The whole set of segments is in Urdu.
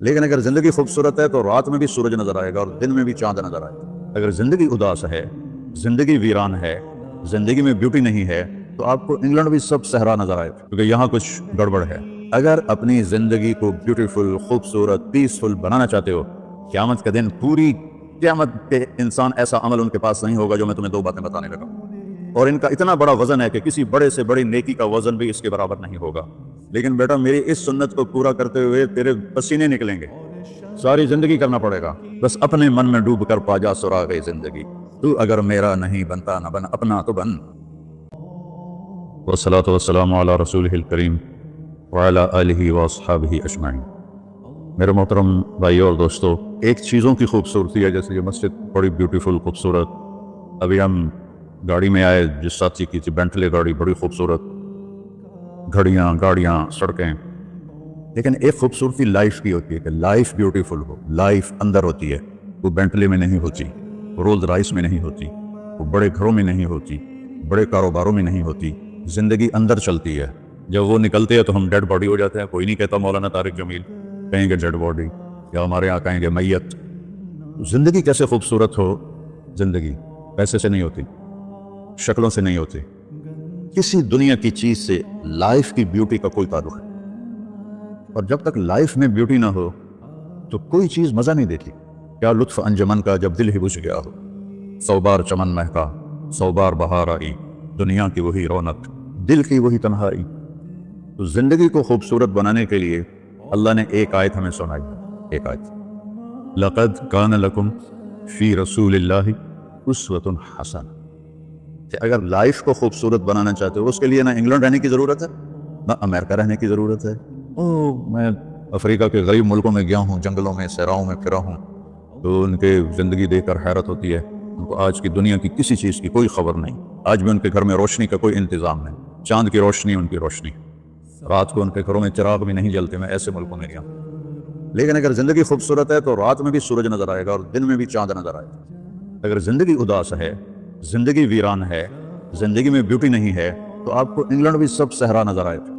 لیکن اگر زندگی خوبصورت ہے تو رات میں بھی سورج نظر آئے گا اور دن میں بھی چاند نظر آئے گا۔ اگر زندگی اداس ہے، زندگی ویران ہے، زندگی میں بیوٹی نہیں ہے، تو آپ کو انگلینڈ بھی سب صحرا نظر آئے گا، کیونکہ یہاں کچھ گڑبڑ ہے۔ اگر اپنی زندگی کو بیوٹیفل، خوبصورت، پیسفل بنانا چاہتے ہو، قیامت کا دن، پوری قیامت کے انسان ایسا عمل ان کے پاس نہیں ہوگا جو میں تمہیں 2 باتیں بتانے لگا، اور ان کا اتنا بڑا وزن ہے کہ کسی بڑے سے بڑی نیکی کا وزن بھی اس کے برابر نہیں ہوگا۔ لیکن بیٹا میری اس سنت کو پورا کرتے ہوئے تیرے پسینے نکلیں گے، ساری زندگی کرنا پڑے گا، بس اپنے من میں ڈوب کر پا جا سراغ زندگی۔ تو اگر میرا نہیں بنتا نہ بن، اپنا تو بن۔ والصلاة والسلام علی رسولہ الکریم وعلی آلہ واصحابہ اجمعین۔ میرے محترم بھائیو اور دوستو، ایک چیزوں کی خوبصورتی ہے، جیسے یہ مسجد بڑی بیوٹیفل، خوبصورت، ابھی ہم گاڑی میں آئے، جس ساتھی کی تھی بینٹلے گاڑی، بڑی خوبصورت، گھڑیاں، گاڑیاں، سڑکیں، لیکن ایک خوبصورتی لائف کی ہوتی ہے کہ لائف بیوٹیفل ہو، لائف اندر ہوتی ہے، وہ بینٹلے میں نہیں ہوتی، وہ رولز رائس میں نہیں ہوتی، وہ بڑے گھروں میں نہیں ہوتی، بڑے کاروباروں میں نہیں ہوتی، زندگی اندر چلتی ہے۔ جب وہ نکلتے ہیں تو ہم ڈیڈ باڈی ہو جاتے ہیں، کوئی نہیں کہتا مولانا طارق جمیل، کہیں گے ڈیڈ باڈی، یا ہمارے یہاں کہیں گے میت۔ زندگی کیسے خوبصورت ہو؟ زندگی پیسے سے نہیں ہوتی، شکلوں سے نہیں ہوتی، کسی دنیا کی چیز سے لائف کی بیوٹی کا کوئی تعلق ہے۔ اور جب تک لائف میں بیوٹی نہ ہو تو کوئی چیز مزہ نہیں دیتی۔ کیا لطف انجمن کا جب دل ہی بجھ گیا ہو، 100 بار چمن مہکا، 100 بار بہار آئی، دنیا کی وہی رونق، دل کی وہی تنہائی۔ تو زندگی کو خوبصورت بنانے کے لیے اللہ نے ایک آیت ہمیں سنائی، ایک آیت، لقد کان لکم فی رسول اللہ اسوۃ حسنہ۔ کہ اگر لائف کو خوبصورت بنانا چاہتے ہو، اس کے لیے نہ انگلینڈ رہنے کی ضرورت ہے، نہ امریکہ رہنے کی ضرورت ہے۔ میں افریقہ کے غریب ملکوں میں گیا ہوں، جنگلوں میں، صحراؤں میں پھرا ہوں، تو ان کے زندگی دیکھ کر حیرت ہوتی ہے۔ ان کو آج کی دنیا کی کسی چیز کی کوئی خبر نہیں، آج بھی ان کے گھر میں روشنی کا کوئی انتظام نہیں، چاند کی روشنی ان کی روشنی، رات کو ان کے گھروں میں چراغ بھی نہیں جلتے۔ میں ایسے ملکوں میں گیا۔ لیکن اگر زندگی خوبصورت ہے تو رات میں بھی سورج نظر آئے گا اور دن میں بھی چاند نظر آئے گا۔ اگر زندگی اداس ہے، زندگی ویران ہے، زندگی میں بیوٹی نہیں ہے، تو آپ کو انگلینڈ بھی سب صحرا نظر آئے گا،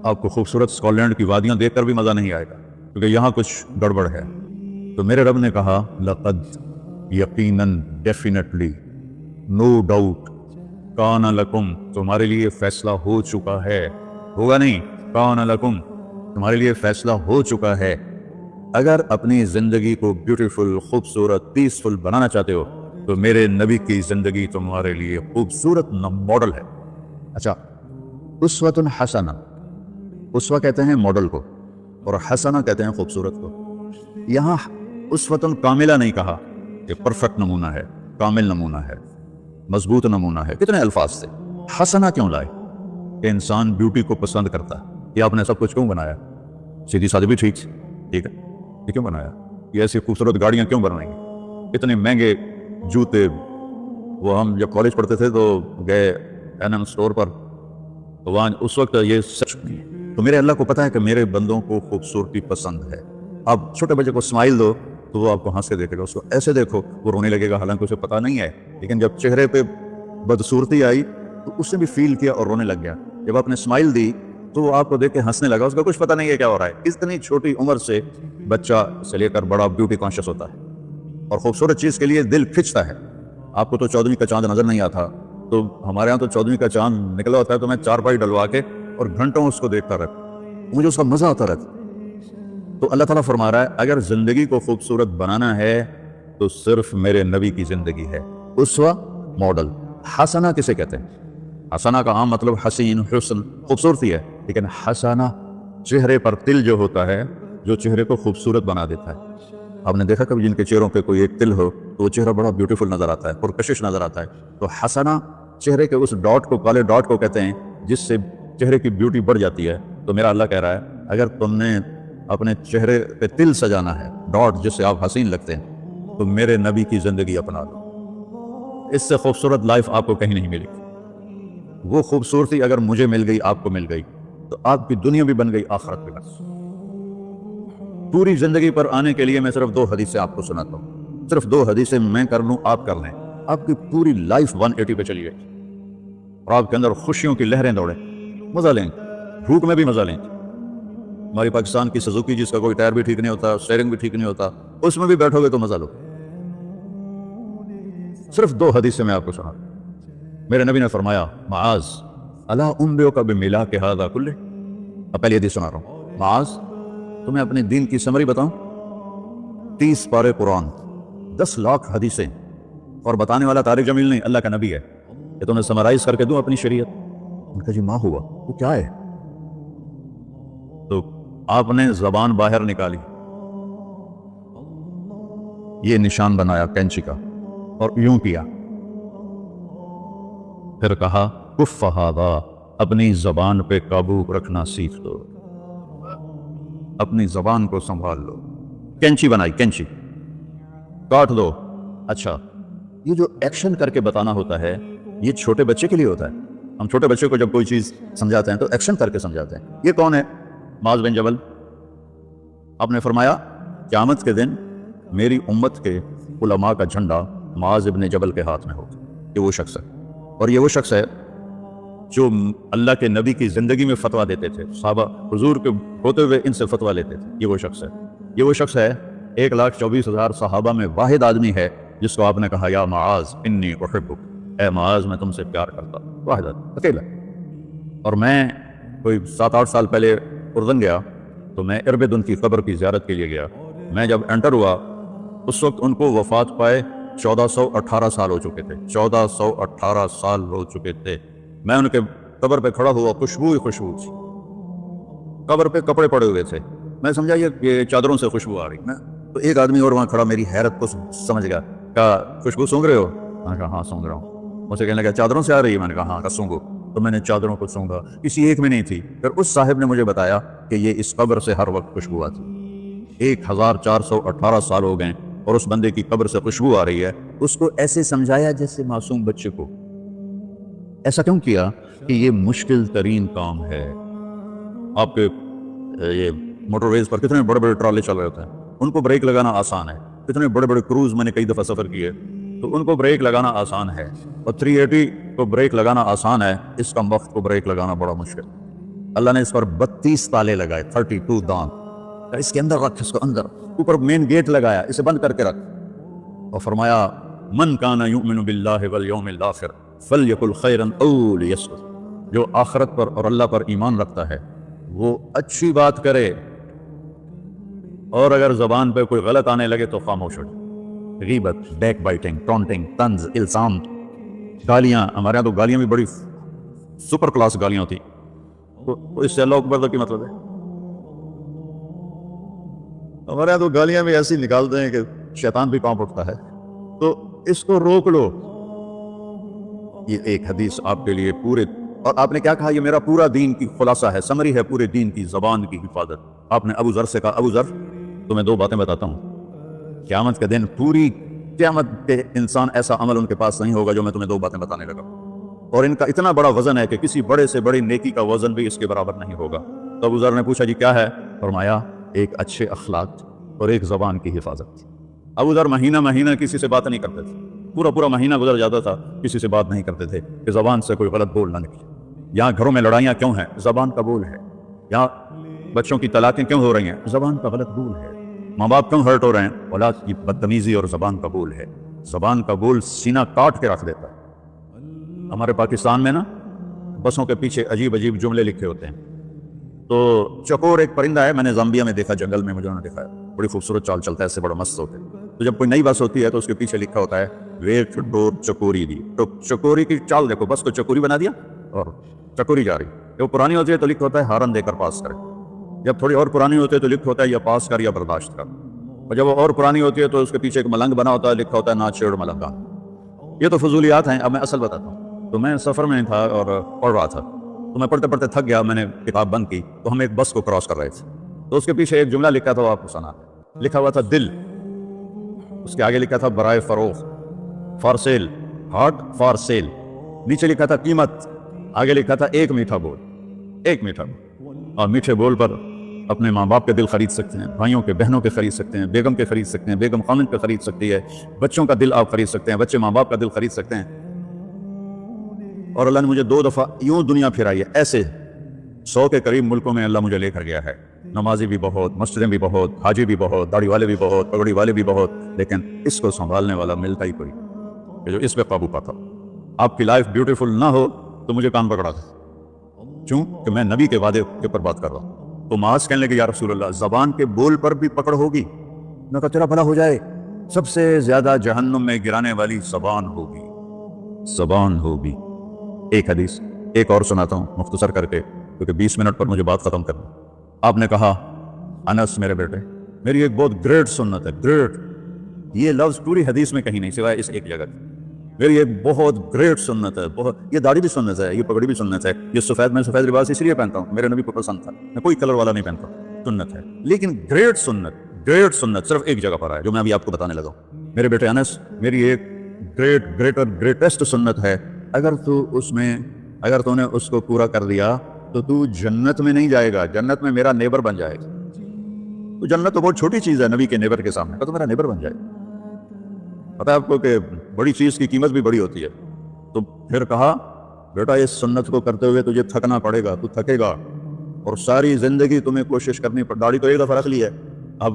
آپ کو خوبصورت اسکاٹ کی وادیاں دیکھ کر بھی مزہ نہیں آئے گا، کیونکہ یہاں کچھ گڑبڑ ہے۔ تو میرے رب نے کہا لقد، یقیناً، ڈیفینیٹلی، نو ڈاؤٹ، کان لکم، تمہارے لیے فیصلہ ہو چکا ہے، ہوگا نہیں، کان لکم، تمہارے لیے فیصلہ ہو چکا ہے۔ اگر اپنی زندگی کو بیوٹیفل، خوبصورت، پیسفل بنانا چاہتے ہو تو میرے نبی کی زندگی تمہارے لیے خوبصورت ماڈل ہے۔ اچھا، اسوۃ حسنہ، اسوہ کہتے ہیں ماڈل کو، اور حسنہ کہتے ہیں خوبصورت کو۔ یہاں اسوۃ کاملہ نہیں کہا کہ پرفیکٹ نمونہ ہے، کامل نمونہ ہے، مضبوط نمونہ ہے، کتنے الفاظ سے۔ حسنہ کیوں لائے؟ کہ انسان بیوٹی کو پسند کرتا ہے۔ یہ آپ نے سب کچھ کیوں بنایا؟ سیدھی سادھی بھی ٹھیک ہے، یہ کیوں بنایا؟ یہ ایسی خوبصورت گاڑیاں کیوں بنائیں گے؟ اتنے مہنگے جوتے، وہ ہم جب کالج پڑھتے تھے تو گئے این اسٹور پر، تو وہاں اس وقت یہ سچ، تو میرے اللہ کو پتا ہے کہ میرے بندوں کو خوبصورتی پسند ہے۔ اب چھوٹے بچے کو اسمائل دو تو وہ آپ کو ہنس کے دیکھے گا، اس کو ایسے دیکھو وہ رونے لگے گا، حالانکہ اسے پتا نہیں ہے، لیکن جب چہرے پہ بدصورتی آئی تو اس نے بھی فیل کیا اور رونے لگ گیا۔ جب آپ نے اسمائل دی تو وہ آپ کو دیکھ کے ہنسنے لگا، اس کو کچھ پتا نہیں ہے کیا ہو رہا ہے۔ اتنی چھوٹی عمر سے بچہ سے لے کر بڑا بیوٹی کانشیس ہوتا ہے اور خوبصورت چیز کے لیے دل کھنچتا ہے۔ آپ کو تو 14ویں کا چاند نظر نہیں آتا، تو ہمارے ہاں تو 14ویں کا چاند نکلا ہوتا ہے تو میں 4 پائی ڈلوا کے اور گھنٹوں اس کو دیکھتا رہتا، مجھے اس کا مزہ آتا رہتا۔ تو اللہ تعالیٰ فرما رہا ہے اگر زندگی کو خوبصورت بنانا ہے تو صرف میرے نبی کی زندگی ہے، اسوہ، ماڈل۔ حسنہ کسے کہتے ہیں؟ حسنہ کا عام مطلب حسین، حسن، خوبصورتی ہے، لیکن حسنہ چہرے پر تل جو ہوتا ہے، جو چہرے کو خوبصورت بنا دیتا ہے۔ آپ نے دیکھا کبھی جن کے چہروں پہ کوئی ایک تل ہو تو وہ چہرہ بڑا بیوٹیفل نظر آتا ہے، پرکشش نظر آتا ہے۔ تو حسنہ چہرے کے اس ڈاٹ کو، کالے ڈاٹ کو کہتے ہیں جس سے چہرے کی بیوٹی بڑھ جاتی ہے۔ تو میرا اللہ کہہ رہا ہے اگر تم نے اپنے چہرے پہ تل سجانا ہے، ڈاٹ جس سے آپ حسین لگتے ہیں، تو میرے نبی کی زندگی اپنا لو۔ اس سے خوبصورت لائف آپ کو کہیں نہیں ملے گی۔ وہ خوبصورتی اگر مجھے مل گئی، آپ کو مل گئی، تو آپ کی دنیا بھی بن گئی، آخرت بھی بن گئی۔ پوری زندگی پر آنے کے لیے میں صرف 2 حدیثیں آپ کو سناتا ہوں، صرف 2 حدیثیں میں کر لوں، آپ کر لیں، آپ کی پوری لائف 180 پہ چلی گئی اور آپ کے اندر خوشیوں کی لہریں دوڑیں، مزہ لیں، بھوک میں بھی مزہ لیں۔ ہماری پاکستان کی سزوکی جس کا کوئی ٹائر بھی ٹھیک نہیں ہوتا، اسٹیئرنگ بھی ٹھیک نہیں ہوتا، اس میں بھی بیٹھو گے تو مزہ لو۔ صرف 2 حدیثیں میں آپ کو سنا۔ میرے نبی نے فرمایا معاذ الا انبئک بملاک ھذا کلہ، اب پہلی حدیث سنا رہا ہوں، معاذ تمہیں اپنے دین کی سمری بتاؤں؟ 30 پارے قرآن، 10 لاکھ حدیثیں، اور بتانے والا طارق جمیل نہیں، اللہ کا نبی ہے، کہ تمہیں سمرائز کر کے دوں اپنی شریعت؟ ان کا جی ماں ہوا، وہ کیا ہے؟ تو آپ نے زبان باہر نکالی، یہ نشان بنایا کینچی کا اور یوں کیا، پھر کہا کف ھذا، اپنی زبان پہ قابو رکھنا سیکھ لو، اپنی زبان کو سنبھال لو۔ کینچی بنائی، کینچی کاٹ دو۔ اچھا، یہ جو ایکشن کر کے بتانا ہوتا ہے یہ چھوٹے بچے کے لیے ہوتا ہے۔ ہم چھوٹے بچے کو جب کوئی چیز سمجھاتے ہیں تو ایکشن کر کے سمجھاتے ہیں۔ یہ کون ہے؟ معاذ بن جبل۔ آپ نے فرمایا قیامت کے دن میری امت کے علماء کا جھنڈا معاذ بن جبل کے ہاتھ میں ہوگا۔ یہ وہ شخص ہے، اور یہ وہ شخص ہے جو اللہ کے نبی کی زندگی میں فتویٰ دیتے تھے، صحابہ حضور کے ہوتے ہوئے ان سے فتویٰ لیتے تھے۔ یہ وہ شخص ہے، یہ وہ شخص ہے 1,24,000 صحابہ میں واحد آدمی ہے جس کو آپ نے کہا یا معاذ انی احبک، اے معاذ میں تم سے پیار کرتا ہوں، واحد آدمی، اکیلا۔ اور میں کوئی 7-8 سال پہلے اردن گیا تو میں اربد کی قبر کی زیارت کے لیے گیا۔ میں جب انٹر ہوا اس وقت ان کو وفات پائے 1418 سال ہو چکے تھے، 1418 سال ہو چکے تھے۔ میں ان کے قبر پہ کھڑا ہوا، خوشبو ہی خوشبو تھی، قبر پہ کپڑے پڑے ہوئے تھے، میں سمجھا یہ چادروں سے خوشبو آ رہی۔ میں تو ایک آدمی اور وہاں کھڑا میری حیرت کو سمجھ گیا، کہا خوشبو سونگ رہے ہو؟ میں نے کہا ہاں سونگ رہا ہوں۔ مجھے کہنے لگا چادروں سے آ رہی ہے؟ میں نے کہا ہاں، کہا سونگو۔ تو میں نے چادروں کو سونگا، کسی ایک میں نہیں تھی۔ پھر اس صاحب نے مجھے بتایا کہ یہ اس قبر سے ہر وقت خوشبو آتی، 1418 سال ہو گئے اور اس بندے کی قبر سے خوشبو آ رہی ہے۔ اس کو ایسے سمجھایا جیسے معصوم بچے کو۔ ایسا کیوں کیا؟ کہ یہ مشکل ترین کام ہے۔ آپ کے یہ موٹر ویز پر کتنے بڑے بڑے ٹرالے چل رہے ہوتے ہیں، ان کو بریک لگانا آسان ہے۔ کتنے بڑے بڑے کروز میں نے کئی دفعہ سفر کیے تو ان کو بریک لگانا آسان ہے، اور 380 کو بریک لگانا آسان ہے، اس کا وقت کو بریک لگانا بڑا مشکل۔ اللہ نے اس پر 32 تالے لگائے، 32 دان، اس کے اندر رکھ، اس کو اندر، اوپر مین گیٹ لگایا، اسے بند کر کے رکھ، اور فرمایا من کان یؤمن باللہ والیوم الآخر فلیقل خیرا او لیصمت، جو آخرت پر اور اللہ پر ایمان رکھتا ہے وہ اچھی بات کرے، اور اگر زبان پہ کوئی غلط آنے لگے تو خاموش ہو جائے۔ غیبت، بیک بائٹنگ، ٹونٹنگ، طنز، الزام، گالیاں، ہمارے یہاں تو گالیاں بھی بڑی سپر کلاس گالیاں ہوتی، تو اس سے اللہ اکبر کی مطلب ہے؟ ہمارے یہاں تو گالیاں بھی ایسی نکالتے ہیں کہ شیطان بھی کانپ اٹھتا ہے، تو اس کو روک لو۔ یہ ایک حدیث آپ کے لیے پورے، اور آپ نے کیا کہا؟ یہ میرا پورا دین کی خلاصہ ہے، سمری ہے پورے دین کی، زبان کی حفاظت۔ آپ نے ابو ذر سے کہا ابو ذر تمہیں 2 باتیں بتاتا ہوں، قیامت کے دن پوری قیامت کے انسان ایسا عمل ان کے پاس نہیں ہوگا جو میں تمہیں 2 باتیں بتانے لگا، اور ان کا اتنا بڑا وزن ہے کہ کسی بڑے سے بڑی نیکی کا وزن بھی اس کے برابر نہیں ہوگا۔ تو ابو ذر نے پوچھا جی کیا ہے؟ فرمایا ایک اچھے اخلاق اور ایک زبان کی حفاظت۔ ابو ذر مہینہ مہینہ کسی سے بات نہیں کرتے تھے، پورا مہینہ گزر جاتا تھا کسی سے بات نہیں کرتے تھے کہ زبان سے کوئی غلط بول نہ نکلے۔ یہاں گھروں میں لڑائیاں کیوں ہیں؟ زبان کا بول ہے۔ یہاں بچوں کی طلاقیں کیوں ہو رہی ہیں؟ زبان کا غلط بول ہے۔ ماں باپ کیوں ہرٹ ہو رہے ہیں؟ اولاد کی بدتمیزی اور زبان کا بول ہے۔ زبان کا بول سینہ کاٹ کے رکھ دیتا ہے۔ ہمارے پاکستان میں نا بسوں کے پیچھے عجیب عجیب جملے لکھے ہوتے ہیں۔ تو چکور ایک پرندہ ہے، میں نے زامبیا میں دیکھا، جنگل میں مجھے انہوں نے دکھایا، بڑی خوبصورت چال چلتا ہے، اس سے بڑا مست ہوتا ہے۔ تو جب کوئی نئی بس ہوتی ہے تو اس کے پیچھے لکھا ہوتا ہے ویٹ ڈور چکوری دی، تو چکوری کی چال دیکھو، بس کو چکوری بنا دیا اور چکوری جا رہی۔ جب پرانی ہوتی ہے تو لکھا ہوتا ہے ہارن دے کر پاس کرے، جب تھوڑی اور پرانی ہوتی ہے تو لکھا ہوتا ہے یا پاس کر یا برداشت کر، اور جب وہ اور پرانی ہوتی ہے تو اس کے پیچھے ایک ملنگ بنا ہوتا ہے، لکھا ہوتا ہے نہ چھیڑ ملنگا۔ یہ تو فضولیات ہیں، اب میں اصل بتاتا ہوں۔ تو میں سفر میں تھا اور پڑھ رہا تھا، تو میں پڑھتے پڑھتے تھک گیا، میں نے کتاب بند کی، تو ہم ایک بس کو کراس کر رہے تھے، تو اس کے پیچھے ایک جملہ لکھا تھا، وہ آپ کو سنا، لکھا ہوا تھا دل، اس کے آگے لکھا تھا برائے فروخت، for sale, heart for sale, نیچے لکھا تھا قیمت، آگے لکھا تھا ایک میٹھا بول، ایک میٹھا بول۔ اور میٹھے بول پر اپنے ماں باپ کے دل خرید سکتے ہیں، بھائیوں کے بہنوں کے خرید سکتے ہیں، بیگم کے خرید سکتے ہیں، بیگم خامن کے خرید سکتی ہے، بچوں کا دل آپ خرید سکتے ہیں، بچے ماں باپ کا دل خرید سکتے ہیں۔ اور اللہ نے مجھے 2 دفعہ یوں دنیا پھرائی ہے، ایسے 100 کے قریب ملکوں میں اللہ مجھے لے کر گیا ہے، نمازی بھی بہت، مسجدیں بھی بہت، حاجی بھی بہت، داڑھی والے بھی بہت، پگڑی والے بھی بہت، لیکن اس کو سنبھالنے والا ملتا ہی کوئی کہ جو اس پہ قابو پاتا۔ آپ کی لائف بیوٹیفل نہ ہو تو مجھے کان پکڑا دے، کیوں کہ میں نبی کے وعدے کے اوپر بات کر رہا ہوں۔ تو معاذ کہنے لگے یا رسول اللہ زبان کے بول پر بھی پکڑ ہوگی؟ میں کہا تیرا بھلا ہو جائے، سب سے زیادہ جہنم میں گرانے والی زبان ہوگی، زبان ہوگی۔ ایک حدیث ایک اور سناتا ہوں مختصر کر کے، کیونکہ 20 منٹ پر مجھے بات ختم کرنا۔ آپ نے کہا انس میرے بیٹے، میری ایک بہت گریٹ سنت ہے، گریٹ، یہ لفظ پوری حدیث میں کہیں نہیں سوائے اس ایک جگہ، میری ایک بہت گریٹ سنت ہے، بہت، یہ داڑھی بھی سنت ہے، یہ پگڑی بھی سنت ہے، یہ سفید، میں سفید لباس اس لیے پہنتا ہوں، میرے نبی کو پسند تھا، میں کوئی کلر والا نہیں پہنتا، سنت ہے، لیکن گریٹ سنت صرف ایک جگہ پر ہے جو میں ابھی آپ کو بتانے لگا ہوں۔ میرے بیٹے انس، میری ایک گریٹسٹ سنت ہے، اگر تو نے اس کو پورا کر دیا تو جنت میں نہیں جائے گا، جنت میں میرا نیبر بن جائے گا۔ تو جنت تو بہت چھوٹی چیز ہے نبی کے نیبر کے سامنے، تو میرا نیبر بن جائے گا۔ پتہ ہے آپ کو کہ بڑی چیز کی قیمت بھی بڑی ہوتی ہے۔ تو پھر کہا بیٹا اس سنت کو کرتے ہوئے تجھے تھکنا پڑے گا، تو تھکے گا، اور ساری زندگی تمہیں کوشش کرنی پڑے، داڑھی تو ایک دفعہ رکھ لی ہے، اب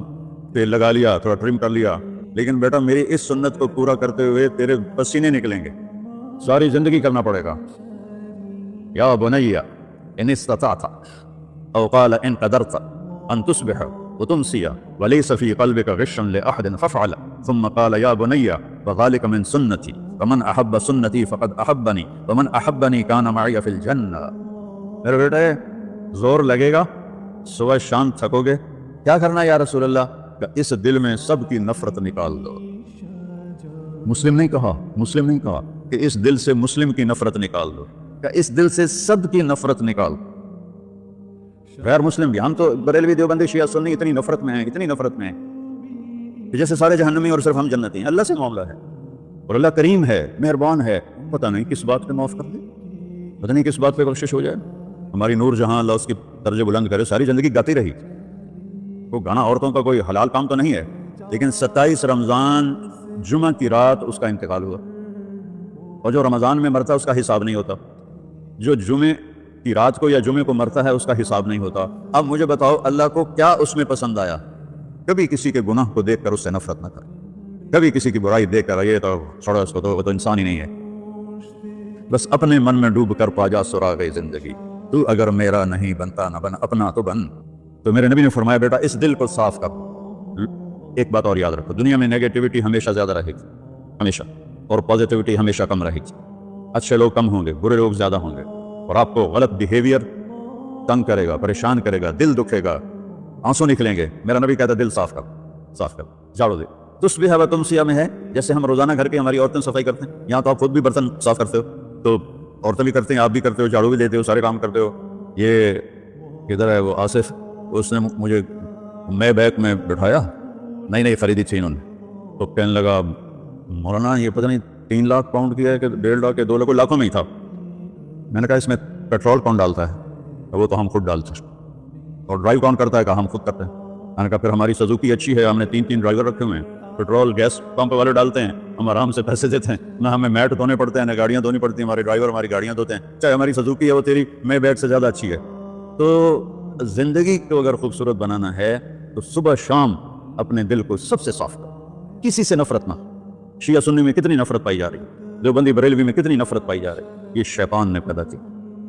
تیل لگا لیا، تھوڑا ٹرم کر لیا، لیکن بیٹا میری اس سنت کو پورا کرتے ہوئے تیرے پسینے نکلیں گے، ساری زندگی کرنا پڑے گا۔ یا بنیا ان استطعت او قال ان قدرت ان تصبح وتمسي وليس في قلبك غش لاحد فافعل، ثم قال يا بني وذلك من سنتي ومن احب سنتي فقد احبني ومن احبني كان معي في الجنه۔ میرے بیٹے زور لگے گا، صبح شام تھکو گے، کیا کرنا یا رسول اللہ؟ کہ اس دل میں سب کی نفرت نکال دو۔ مسلم نہیں کہا کہ اس دل سے مسلم کی نفرت نکال دو، کہ اس دل سے سب کی نفرت نکال دو، غیر مسلم بھی۔ ہم تو بریلوی دیوبندی شیعہ سنی اتنی نفرت میں ہیں کہ جیسے سارے جہنمی اور صرف ہم جنتی ہیں۔ اللہ سے معاملہ ہے، اور اللہ کریم ہے، مہربان ہے، پتہ نہیں کس بات پہ معاف کر دے، پتہ نہیں کس بات پہ بخشش ہو جائے۔ ہماری نور جہاں، اللہ اس کی درجے بلند کرے، ساری زندگی گاتی رہی۔ وہ گانا عورتوں کا کوئی حلال کام تو نہیں ہے، لیکن 27 رمضان جمعہ کی رات اس کا انتقال ہوا، اور جو رمضان میں مرتا ہے اس کا حساب نہیں ہوتا، جو جمعے کی رات کو یا جمعے کو مرتا ہے اس کا حساب نہیں ہوتا۔ اب مجھے بتاؤ اللہ کو کیا اس میں پسند آیا؟ کبھی کسی کے گناہ کو دیکھ کر اس سے نفرت نہ کر، کبھی کسی کی برائی دیکھ کر یہ تو چھوڑو اس کو، تو وہ تو انسان ہی نہیں ہے۔ بس اپنے من میں ڈوب کر پا جا سراغ زندگی، تو اگر میرا نہیں بنتا نہ بن، اپنا تو بن۔ تو میرے نبی نے فرمایا بیٹا اس دل کو صاف کر۔ ایک بات اور یاد رکھو، دنیا میں نیگیٹیوٹی ہمیشہ زیادہ رہے گی، ہمیشہ، اور پازیٹیوٹی ہمیشہ کم رہے گی۔ اچھے لوگ کم ہوں گے، برے لوگ زیادہ ہوں گے، اور آپ کو غلط بیہیویئر تنگ کرے گا، پریشان کرے گا، دل دکھے گا، آنسو نکلیں گے۔ میرا نبی کہتا ہے دل صاف کر، جھاڑو دے۔ تصبح و تمسیہ میں ہے، جیسے ہم روزانہ گھر کے ہماری عورتیں صفائی کرتے ہیں، یہاں تو آپ خود بھی برتن صاف کرتے ہو، تو عورتیں بھی کرتے ہیں، آپ بھی کرتے ہو، جھاڑو بھی دیتے ہو، سارے کام کرتے ہو۔ یہ کدھر ہے وہ آصف، اس نے مجھے میں بیک میں بٹھایا، نئی خریدی تھی انہوں نے، تو کہنے لگا مولانا یہ پتہ نہیں 3 لاکھ پاؤنڈ کی ہے کہ 1.5 لاکھ کے 2 لاکھ، لاکھوں میں ہی تھا۔ میں نے کہا اس میں پیٹرول کون ڈالتا ہے؟ وہ تو ہم خود ڈالتے ہیں۔ اور ڈرائیو کون کرتا ہے؟ کہ ہم خود کرتے ہیں۔ میں نے کہا پھر ہماری سزوکی اچھی ہے، ہم نے 3 ڈرائیور رکھے ہوئے ہیں، پیٹرول گیس پمپ والے ڈالتے ہیں، ہم آرام سے پیسے دیتے ہیں، نہ ہمیں میٹ دھونے پڑتے ہیں، نہ گاڑیاں دھونی پڑتی ہیں، ہمارے ڈرائیور ہماری گاڑیاں دھوتے ہیں، چاہے ہماری سزوکی ہے وہ تیری میں بیٹ سے زیادہ اچھی ہے۔ تو زندگی کو اگر خوبصورت بنانا ہے تو صبح شام اپنے دل کو سب سے صاف کر، کسی سے نفرت نہ۔ شیعہ سنی میں کتنی نفرت پائی جا رہی ہے، دیوبندی بریلوی میں کتنی نفرت پائی جا رہی ہے، یہ شیطان نے پیدا کی۔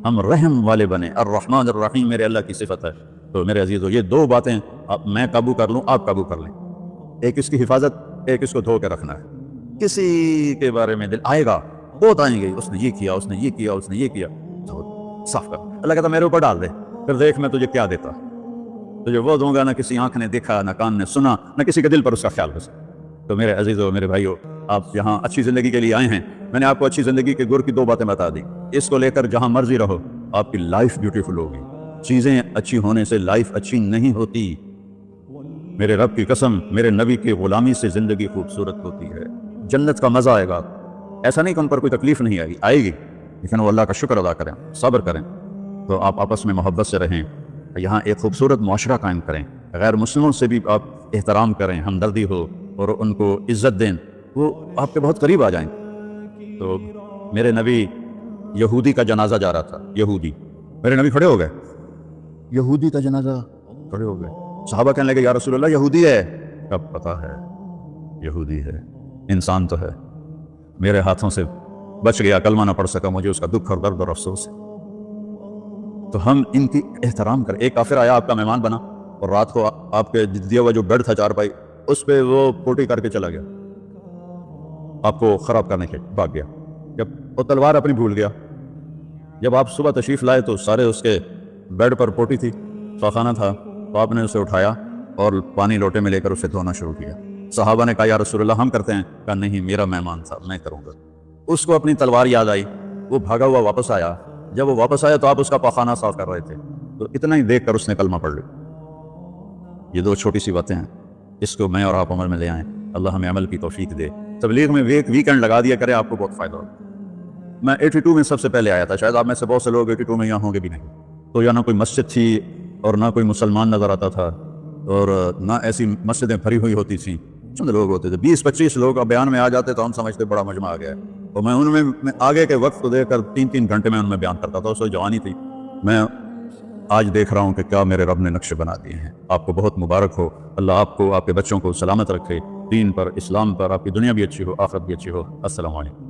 ہم رحم والے بنے، الرحمن الرحیم میرے اللہ کی صفت ہے۔ تو میرے عزیزو یہ 2 باتیں میں قابو کر لوں، آپ قابو کر لیں، ایک اس کی حفاظت، ایک اس کو دھو کے رکھنا ہے۔ کسی کے بارے میں دل آئے گا، بہت آئیں گے، اس نے یہ کیا، اس نے یہ کیا، اس نے یہ کیا، تو صاف کر۔ اللہ کہتا میرے اوپر ڈال دے، پھر دیکھ میں تجھے کیا دیتا، تجھے وہ دوں گا نہ کسی آنکھ نے دیکھا، نہ کان نے سنا، نہ کسی کے دل پر اس کا خیال بسا۔ تو میرے عزیزو، میرے بھائیو، آپ یہاں اچھی زندگی کے لیے آئے ہیں، میں نے آپ کو اچھی زندگی کے گر کی 2 باتیں بتا دی، اس کو لے کر جہاں مرضی رہو، آپ کی لائف بیوٹیفل ہوگی۔ چیزیں اچھی ہونے سے لائف اچھی نہیں ہوتی، میرے رب کی قسم، میرے نبی کی غلامی سے زندگی خوبصورت ہوتی ہے، جنت کا مزہ آئے گا۔ ایسا نہیں کہ ان پر کوئی تکلیف نہیں آئے گی، لیکن وہ اللہ کا شکر ادا کریں، صبر کریں۔ تو آپ آپس میں محبت سے رہیں، یہاں ایک خوبصورت معاشرہ قائم کریں، غیر مسلموں سے بھی آپ احترام کریں، ہمدردی ہو، اور ان کو عزت دیں، وہ آپ کے بہت قریب آ جائیں۔ تو میرے نبی، یہودی کا جنازہ جا رہا تھا، یہودی، میرے نبی کھڑے ہو گئے، یہودی کا جنازہ، کھڑے ہو گئے. صحابہ کہنے لگے یا رسول اللہ یہودی ہے. کب پتہ ہے یہودی ہے, انسان تو ہے, میرے ہاتھوں سے بچ گیا, کلمہ نہ پڑھ سکا, مجھے اس کا دکھ اور درد اور افسوس ہے. تو ہم ان کی احترام کریں. ایک کافر آیا, آپ کا مہمان بنا, اور رات کو آپ کے دیا ہوا جو بیڈ تھا چارپائی, اس پہ وہ پوٹی کر کے چلا گیا, آپ کو خراب کرنے کے بھاگ گیا. جب وہ تلوار اپنی بھول گیا, جب آپ صبح تشریف لائے تو سارے اس کے بیڈ پر پوٹی تھی, خاخانہ تھا, تو آپ نے اسے اٹھایا اور پانی لوٹے میں لے کر اسے دھونا شروع کیا. صحابہ نے کہا یا رسول اللہ ہم کرتے ہیں. کہا نہیں, میرا مہمان تھا, میں کروں گا. اس کو اپنی تلوار یاد آئی, وہ بھاگا ہوا واپس آیا. جب وہ واپس آیا تو آپ اس کا پاخانہ صاف کر رہے تھے, تو اتنا ہی دیکھ کر اس نے کلمہ پڑھ لیا. یہ دو چھوٹی سی باتیں ہیں, اس کو میں اور آپ عمل میں لے آئیں. اللہ ہمیں عمل کی توفیق دے. تبلیغ میں ایک ویکنڈ لگا دیا کرے, آپ کو بہت فائدہ ہوگا. میں 82 میں سب سے پہلے آیا تھا, شاید آپ میں سے بہت سے لوگ 82 میں یہاں ہوں گے بھی نہیں. تو یا نہ کوئی مسجد تھی اور نہ کوئی مسلمان نظر آتا تھا, اور نہ ایسی مسجدیں بھری ہوئی ہوتی تھیں, چند لوگ ہوتے تھے, 20-25 لوگ بیان میں آ جاتے تو ہم سمجھتے بڑا مجمع آ گیا ہے. اور میں ان میں آگے کے وقت کو دیکھ کر 3-3 گھنٹے میں ان میں بیان کرتا تھا. اس وقت جوانی تھی. میں آج دیکھ رہا ہوں کہ کیا میرے رب نے نقشے بنا دیے ہیں. آپ کو بہت مبارک ہو, اللہ آپ کو, آپ کے بچوں کو سلامت رکھے, دین پر, اسلام پر. آپ کی دنیا بھی اچھی ہو, آخرت بھی اچھی ہو. السلام علیکم.